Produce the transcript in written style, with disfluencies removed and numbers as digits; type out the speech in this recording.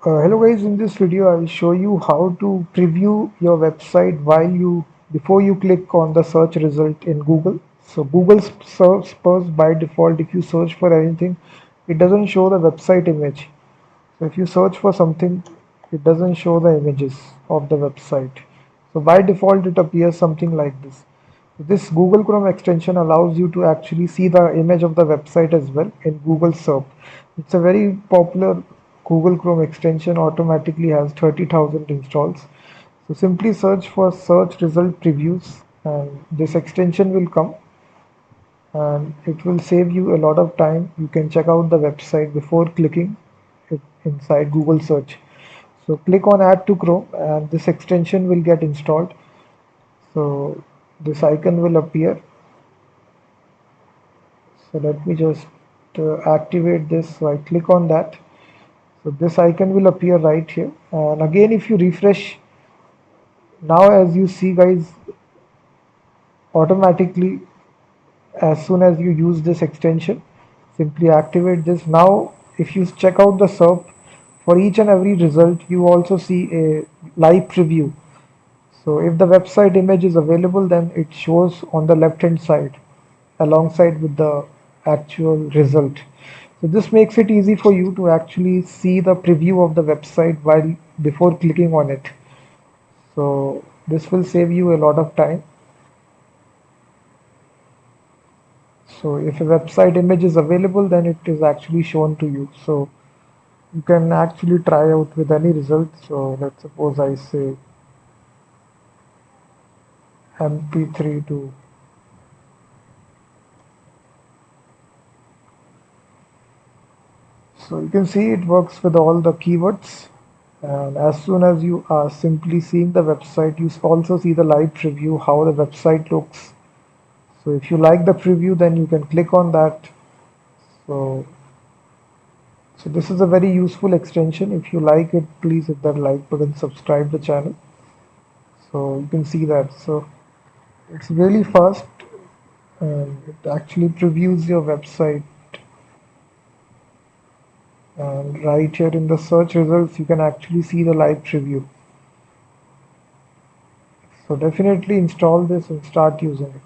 Hello guys, in this video I will show you how to preview your website before you click on the search result in Google. So Google search first by default. If you search for anything, it doesn't show the website image. So if you search for something, it doesn't show the images of the website. So by default it appears something like this. This Google Chrome extension allows you to actually see the image of the website as well in Google Search. It's a very popular Google Chrome extension, automatically has 30,000 installs. So simply search for search result previews and this extension will come and it will save you a lot of time. You can check out the website before clicking it inside Google search. So click on add to Chrome and this extension will get installed. So this icon will appear. So let me just activate this. So I click on that. So this icon will appear right here. And again, if you refresh, now as you see guys, automatically as soon as you use this extension, simply activate this. Now, if you check out the SERP, for each and every result, you also see a live preview. So if the website image is available, then it shows on the left hand side alongside with the actual result. So this makes it easy for you to actually see the preview of the website while before clicking on it. So this will save you a lot of time. So if a website image is available, then it is actually shown to you. So you can actually try out with any result. So let's suppose I say MP3 to. So you can see it works with all the keywords. And as soon as you are simply seeing the website, you also see the live preview, how the website looks. So if you like the preview, then you can click on that. So, so this is a very useful extension. If you like it, please hit that like button, subscribe the channel. So you can see that. So it's really fast and it actually previews your website. And right here in the search results, you can actually see the live preview. So definitely install this and start using it.